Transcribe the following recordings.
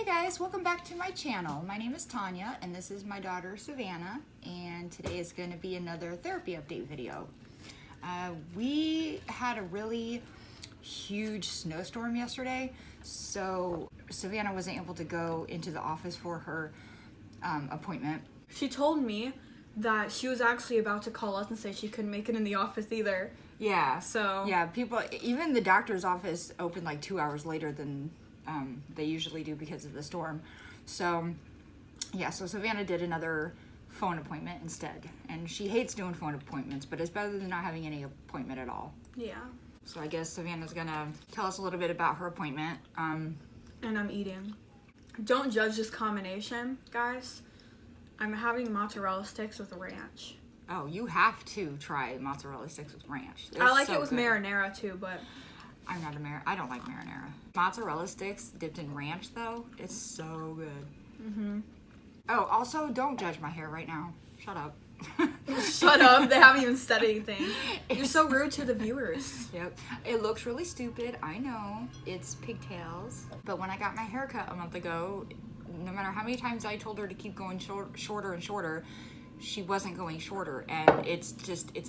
guys, welcome back to my channel. My name is Tanya and this is my daughter Savannah, and today is going to be another therapy update video. We had a really huge snowstorm yesterday, so Savannah wasn't able to go into the office for her appointment. She told me that she was actually about to call us and say she couldn't make it in the office either. Yeah, so yeah, people, even the doctor's office opened like 2 hours later than they usually do because of the storm. So yeah, so Savannah did another phone appointment instead, and she hates doing phone appointments, but it's better than not having any appointment at all. Yeah. So I guess Savannah's gonna tell us a little bit about her appointment. And I'm eating. Don't judge this combination, guys. I'm having mozzarella sticks with ranch. Oh, you have to try mozzarella sticks with ranch. I like so it with good. marinara too, but I'm not I don't like marinara. Mozzarella sticks dipped in ranch though, it's so good. Mm-hmm. Oh, also don't judge my hair right now. Shut up. Shut up, they haven't even said anything. You're so rude to the viewers. Yep. It looks really stupid, I know. It's pigtails. But when I got my hair cut a month ago, no matter how many times I told her to keep going shorter and shorter, she wasn't going shorter. And it's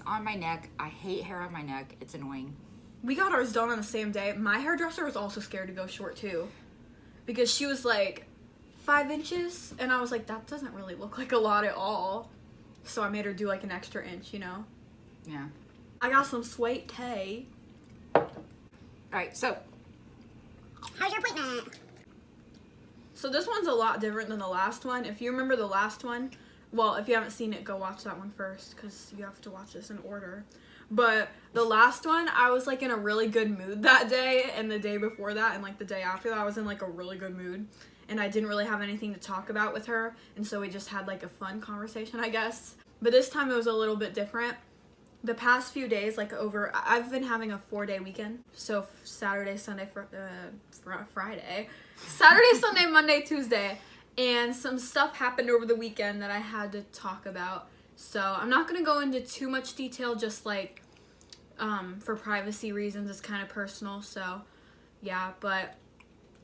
on my neck. I hate hair on my neck. It's annoying. We got ours done on the same day. My hairdresser was also scared to go short too, because she was like 5 inches, and I was like, that doesn't really look like a lot at all. So I made her do like an extra inch, you know? Yeah. I got some sweet tea. Alright, so how's your appointment? So this one's a lot different than the last one. If you remember the last one, well, if you haven't seen it, go watch that one first, because you have to watch this in order. But the last one, I was like in a really good mood that day, and the day before that, and like the day after that, I was in like a really good mood. And I didn't really have anything to talk about with her, and so we just had like a fun conversation, I guess. But this time it was a little bit different. The past few days, I've been having a 4-day weekend. So Saturday, Sunday, Friday. Saturday, Sunday, Monday, Tuesday. And some stuff happened over the weekend that I had to talk about. So I'm not going to go into too much detail, just like for privacy reasons. It's kind of personal, so yeah, but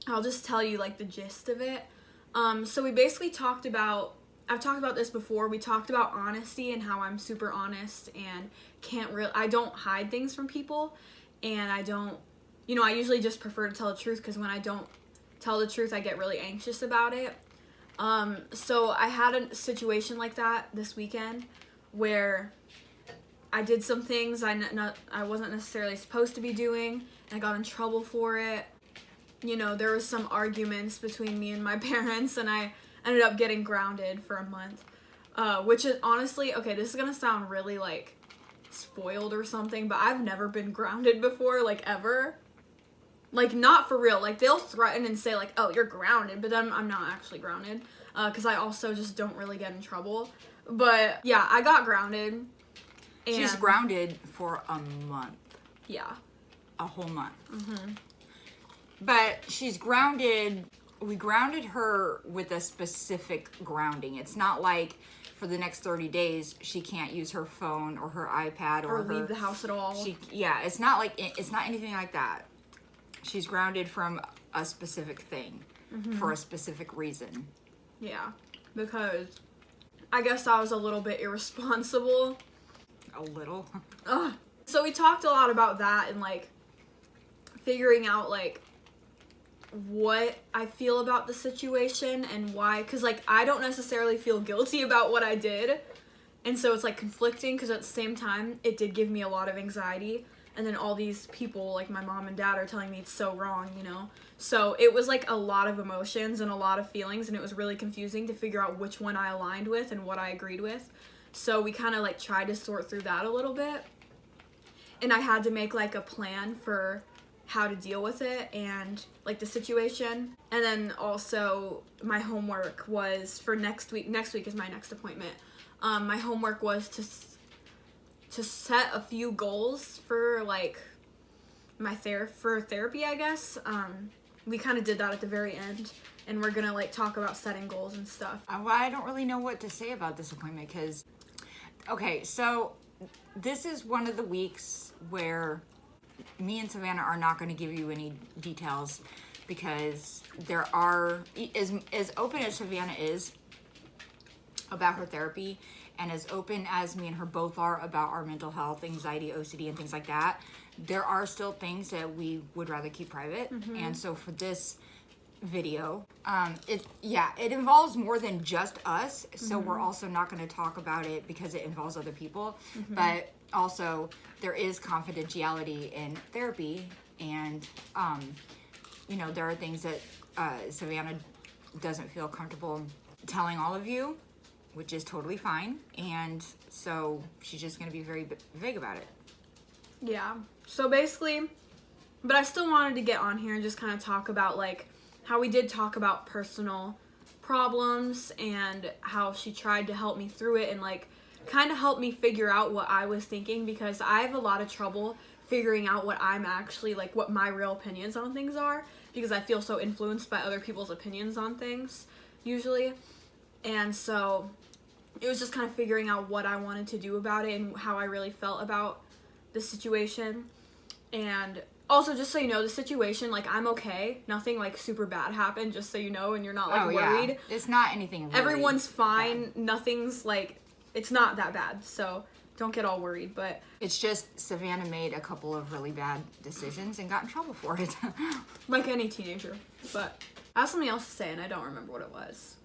I'll just tell you like the gist of it. So we basically I've talked about this before. We talked about honesty and how I'm super honest and I don't hide things from people, and I don't, I usually just prefer to tell the truth, because when I don't tell the truth, I get really anxious about it. So I had a situation like that this weekend where I did some things I wasn't necessarily supposed to be doing, and I got in trouble for it. There was some arguments between me and my parents, and I ended up getting grounded for a month, which is honestly, okay, this is gonna sound really like spoiled or something, but I've never been grounded before, like ever. Like, not for real. Like, they'll threaten and say, like, oh, you're grounded, but then I'm not actually grounded, because I also just don't really get in trouble. But, yeah, I got grounded. And she's grounded for a month. Yeah. A whole month. Mm-hmm. But she's grounded, we grounded her with a specific grounding. It's not like for the next 30 days she can't use her phone or her iPad or leave the house at all. It's not anything like that. She's grounded from a specific thing, mm-hmm. for a specific reason. Yeah, because I guess I was a little bit irresponsible. A little? So we talked a lot about that and, like, figuring out, like, what I feel about the situation and why. Because, like, I don't necessarily feel guilty about what I did. And so it's, like, conflicting, because at the same time, it did give me a lot of anxiety. And then all these people, like my mom and dad, are telling me it's so wrong, So it was like a lot of emotions and a lot of feelings, and it was really confusing to figure out which one I aligned with and what I agreed with. So we kind of like tried to sort through that a little bit. And I had to make like a plan for how to deal with it and like the situation. And then also my homework was for next week. Next week is my next appointment. My homework was to set a few goals for like for therapy, I guess. We kind of did that at the very end, and we're gonna like talk about setting goals and stuff. Well, I don't really know what to say about this appointment, because okay, so this is one of the weeks where me and Savannah are not going to give you any details because there are, as open as Savannah is about her therapy, and as open as me and her both are about our mental health, anxiety, OCD, and things like that, there are still things that we would rather keep private. And so for this video, it involves more than just us, so we're also not going to talk about it because it involves other people, but also there is confidentiality in therapy, and you know, there are things that Savannah doesn't feel comfortable telling all of you, which is totally fine, and so she's just going to be very vague about it. Yeah. So basically, but I still wanted to get on here and just kind of talk about, like, how we did talk about personal problems and how she tried to help me through it and, like, kind of help me figure out what I was thinking, because I have a lot of trouble figuring out what I'm actually, like, what my real opinions on things are, because I feel so influenced by other people's opinions on things, usually. And so it was just kind of figuring out what I wanted to do about it and how I really felt about the situation. And also, just so you know, the situation, like, I'm okay. Nothing, like, super bad happened, just so you know, and you're not, like, worried. Yeah. It's not anything really Everyone's fine. bad. Nothing's, like, it's not that bad, so don't get all worried. But it's just Savannah made a couple of really bad decisions and got in trouble for it. like any teenager. But I have something else to say, and I don't remember what it was.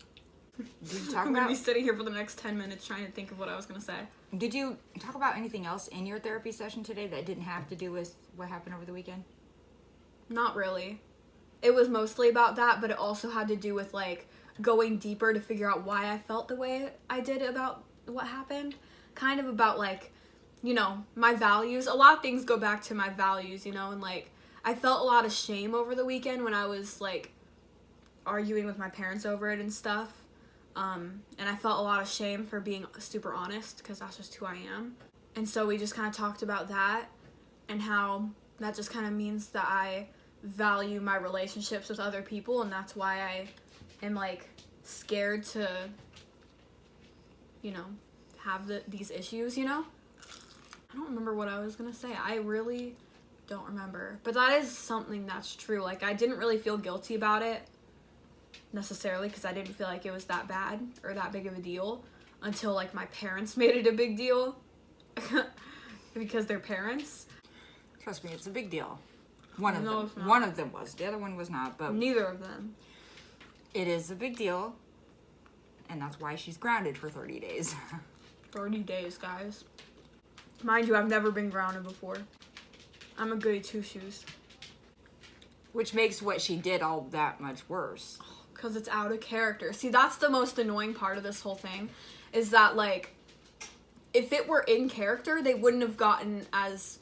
Did you talk I'm going to be about, sitting here for the next 10 minutes trying to think of what I was going to say. did you talk about anything else in your therapy session today that didn't have to do with what happened over the weekend? Not really. It was mostly about that, but it also had to do with, like, going deeper to figure out why I felt the way I did about what happened. Kind of about, like, you know, my values. A lot of things go back to my values, you know, and, like, I felt a lot of shame over the weekend when I was, like, arguing with my parents over it and stuff. And I felt a lot of shame for being super honest, because that's just who I am. And so we just kind of talked about that and how that just kind of means that I value my relationships with other people, and that's why I am, like, scared to, you know, have these issues, you know? I don't remember what I was gonna say. I really don't remember. But that is something that's true. Like, I didn't really feel guilty about it necessarily, because I didn't feel like it was that bad or that big of a deal until, like, my parents made it a big deal because they're parents. Trust me, it's a big deal. One of No, them. it's not. One of them was. The other one was not, but Neither of them. it is a big deal, and that's why she's grounded for 30 days. 30 days, guys. Mind you, I've never been grounded before. I'm a goody two-shoes. Which makes what she did all that much worse. Because it's out of character. See, that's the most annoying part of this whole thing, is that, like, if it were in character, they wouldn't have gotten as,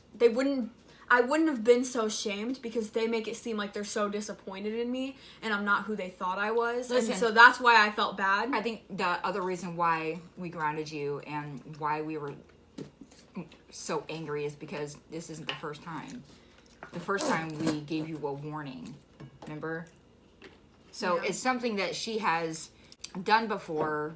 I wouldn't have been so shamed, because they make it seem like they're so disappointed in me and I'm not who they thought I was. Listen, and so that's why I felt bad. I think the other reason why we grounded you and why we were so angry is because this isn't the first time. The first time we gave you a warning, remember? So Yeah. it's something that she has done before,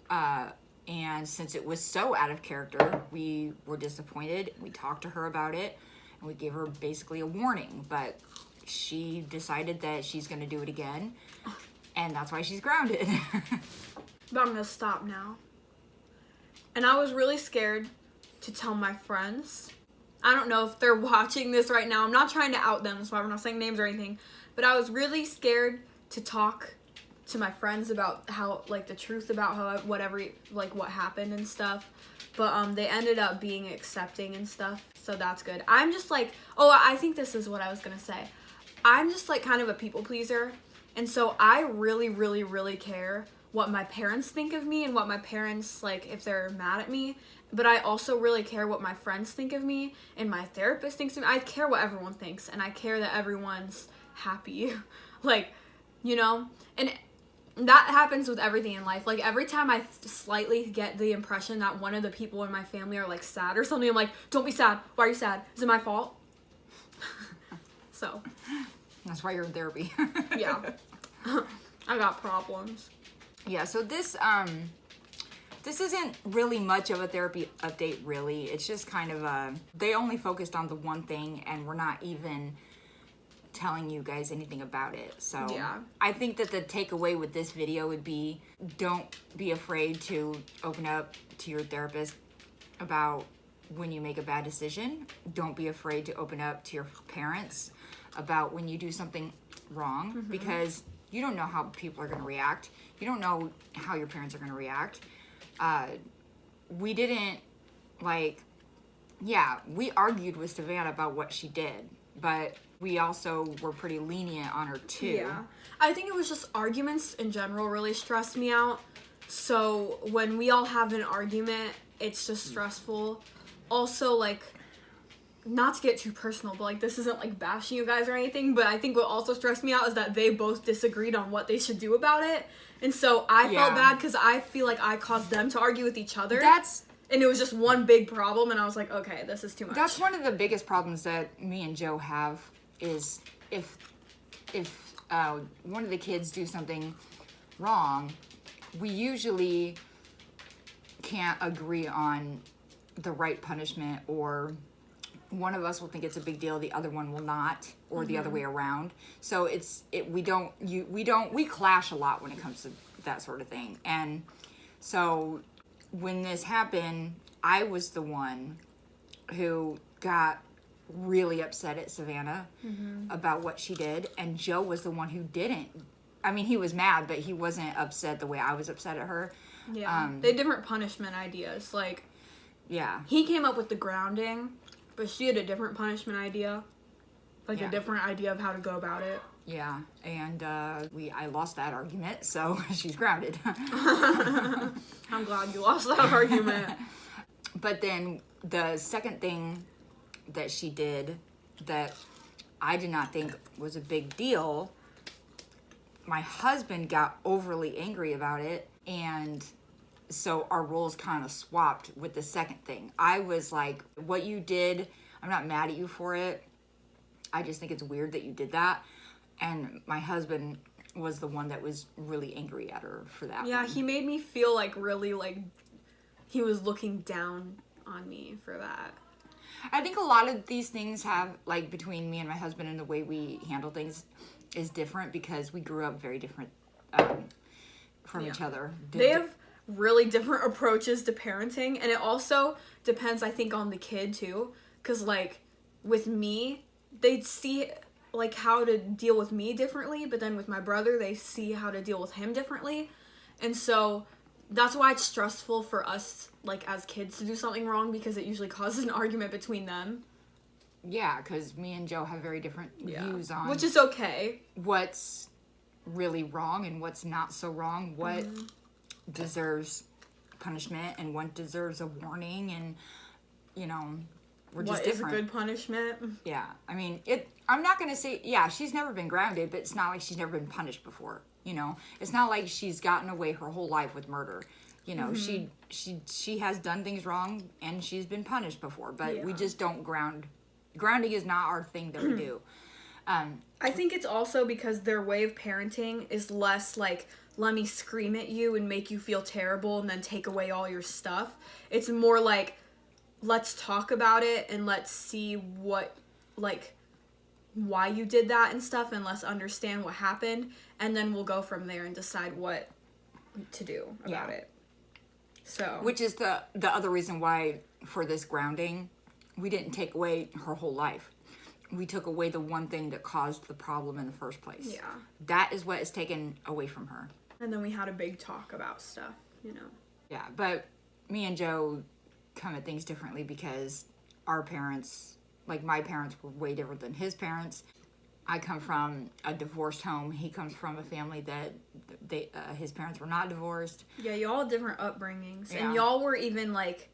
and since it was so out of character, we were disappointed. We talked to her about it, and we gave her basically a warning, but she decided that she's going to do it again, and that's why she's grounded. But I'm gonna stop now. And I was really scared to tell my friends. I don't know if they're watching this right now. I'm not trying to out them, that's why we're not saying names or anything. But I was really scared to talk to my friends about how, like, the truth about how whatever, like, what happened and stuff. But they ended up being accepting and stuff, so that's good. I'm just like, oh, I think this is what I was gonna say. I'm just, like, kind of a people pleaser, and so I really, really, really care what my parents think of me and what my parents, like, if they're mad at me. But I also really care what my friends think of me and my therapist thinks of me. I care what everyone thinks, and I care that everyone's happy. Like, you know? And that happens with everything in life. Like, every time I slightly get the impression that one of the people in my family are, like, sad or something, I'm like, don't be sad. Why are you sad? Is it my fault? So. That's why you're in therapy. Yeah. I got problems. Yeah, so this isn't really much of a therapy update, really. It's just kind of they only focused on the one thing, and we're not even telling you guys anything about it. So Yeah. I think that the takeaway with this video would be, don't be afraid to open up to your therapist about when you make a bad decision. Don't be afraid to open up to your parents about when you do something wrong, because you don't know how people are going to react. You don't know how your parents are going to react. We didn't, like, yeah, we argued with Savannah about what she did, but we also were pretty lenient on her too. Yeah. I think it was just arguments in general really stressed me out. So when we all have an argument, it's just stressful. Also, like, not to get too personal, but like, this isn't like bashing you guys or anything, but I think what also stressed me out is that they both disagreed on what they should do about it. And so I felt bad because I feel like I caused them to argue with each other. And it was just one big problem, and I was like, okay, this is too much. That's one of the biggest problems that me and Joe have, is if one of the kids do something wrong, we usually can't agree on the right punishment, or one of us will think it's a big deal, the other one will not, or the other way around. So we clash a lot when it comes to that sort of thing. And so when this happened, I was the one who got really upset at Savannah about what she did, and Joe was the one who didn't. I mean, he was mad, but he wasn't upset the way I was upset at her. Yeah, they had different punishment ideas. Like, yeah, he came up with the grounding, but she had a different punishment idea. Like, a different idea of how to go about it. Yeah, and I lost that argument, so she's grounded. I'm glad you lost that argument. But then the second thing that she did that I did not think was a big deal, my husband got overly angry about it, and so our roles kind of swapped with the second thing. I was like, what you did, I'm not mad at you for it. I just think it's weird that you did that. And my husband was the one that was really angry at her for that. Yeah, one. he made me feel like really like he was looking down on me for that. I think a lot of these things have, like, between me and my husband and the way we handle things is different, because we grew up very different from each other. They have really different approaches to parenting, and it also depends, I think, on the kid too. Because, like, with me, they'd see like how to deal with me differently, but then with my brother, they see how to deal with him differently. And so that's why it's stressful for us, like, as kids to do something wrong, because it usually causes an argument between them. Yeah, because me and Joe have very different views on, which is okay, what's really wrong and what's not so wrong, what deserves punishment and what deserves a warning, and, you know, we're just different. What is a good punishment? Yeah, I mean, I'm not gonna say, yeah, she's never been grounded, but it's not like she's never been punished before. You know, it's not like she's gotten away her whole life with murder. You know, she has done things wrong and she's been punished before, but we just don't ground. Grounding is not our thing that we do. I think it's also because their way of parenting is less like, let me scream at you and make you feel terrible and then take away all your stuff. It's more like, let's talk about it and let's see what, like, why you did that and stuff, and let's understand what happened, and then we'll go from there and decide what to do about it. So, which is the other reason why, for this grounding, we didn't take away her whole life. We took away the one thing that caused the problem in the first place. Yeah. That is what is taken away from her. And then we had a big talk about stuff, you know. Yeah, but me and Joe come at things differently, because our parents, like, my parents were way different than his parents. I come from a divorced home. He comes from a family that his parents were not divorced. Yeah, y'all had different upbringings. Yeah. And y'all were even, like,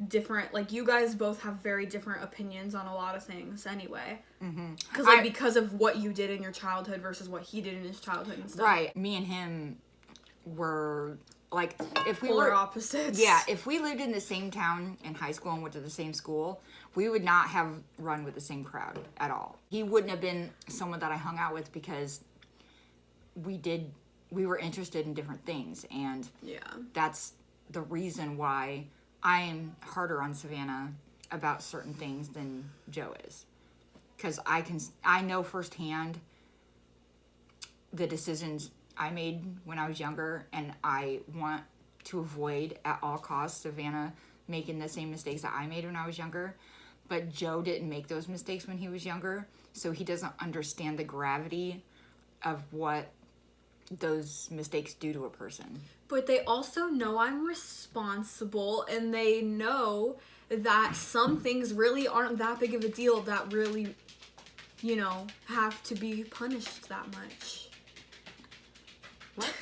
different. Like, you guys both have very different opinions on a lot of things anyway. Because, like, because of what you did in your childhood versus what he did in his childhood and stuff. Right. Me and him were, like, if we Polar were opposites. Yeah, if we lived in the same town in high school and went to the same school, we would not have run with the same crowd at all. He wouldn't have been someone that I hung out with, because we were interested in different things, and that's the reason why I am harder on Savannah about certain things than Joe is. because I know firsthand the decisions I made when I was younger, and I want to avoid at all costs Savannah making the same mistakes that I made when I was younger. But Joe didn't make those mistakes when he was younger, so he doesn't understand the gravity of what those mistakes do to a person. But they also know I'm responsible, and they know that some things really aren't that big of a deal that really, you know, have to be punished that much. What?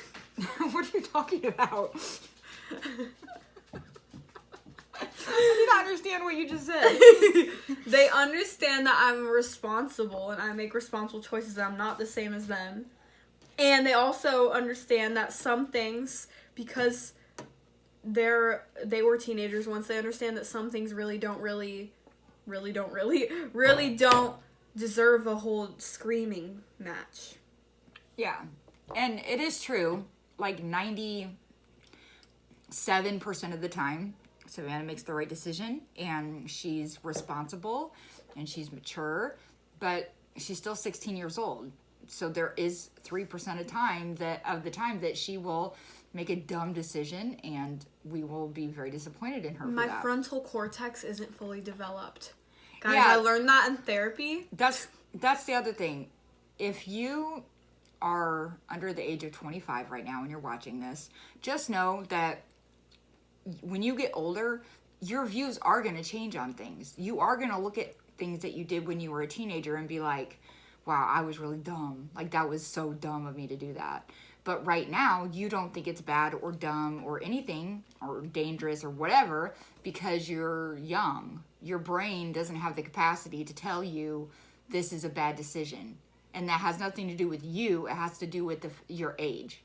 What are you talking about? I did not understand what you just said. They understand that I'm responsible and I make responsible choices. I'm not the same as them. And they also understand that some things, because they were teenagers once, they understand that some things really don't deserve a whole screaming match. Yeah. And it is true, like 97% of the time, Savannah makes the right decision, and she's responsible, and she's mature, but she's still 16 years old. So there is 3% of the time that she will make a dumb decision, and we will be very disappointed in her for My that. frontal cortex isn't fully developed. Guys, Yeah. I learned that in therapy. That's the other thing. If you are under the age of 25 right now and you're watching this, just know that when you get older, your views are going to change on things. You are going to look at things that you did when you were a teenager and be like, wow, I was really dumb. Like, that was so dumb of me to do that. But right now, you don't think it's bad or dumb or anything or dangerous or whatever because you're young. Your brain doesn't have the capacity to tell you this is a bad decision. And that has nothing to do with you. It has to do with your age.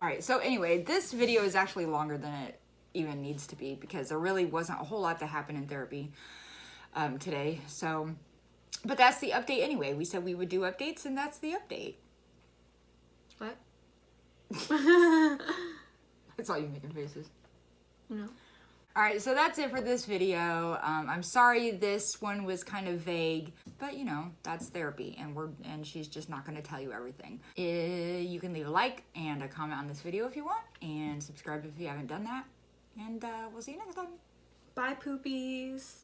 All right, so anyway, this video is actually longer than it even needs to be because there really wasn't a whole lot that happened in therapy today. So, but that's the update anyway. We said we would do updates, and that's the update. What? I saw you making faces. No. All right, so that's it for this video. I'm sorry this one was kind of vague, but you know, that's therapy, and she's just not going to tell you everything. You can leave a like and a comment on this video if you want, and subscribe if you haven't done that. And we'll see you next time. Bye, poopies.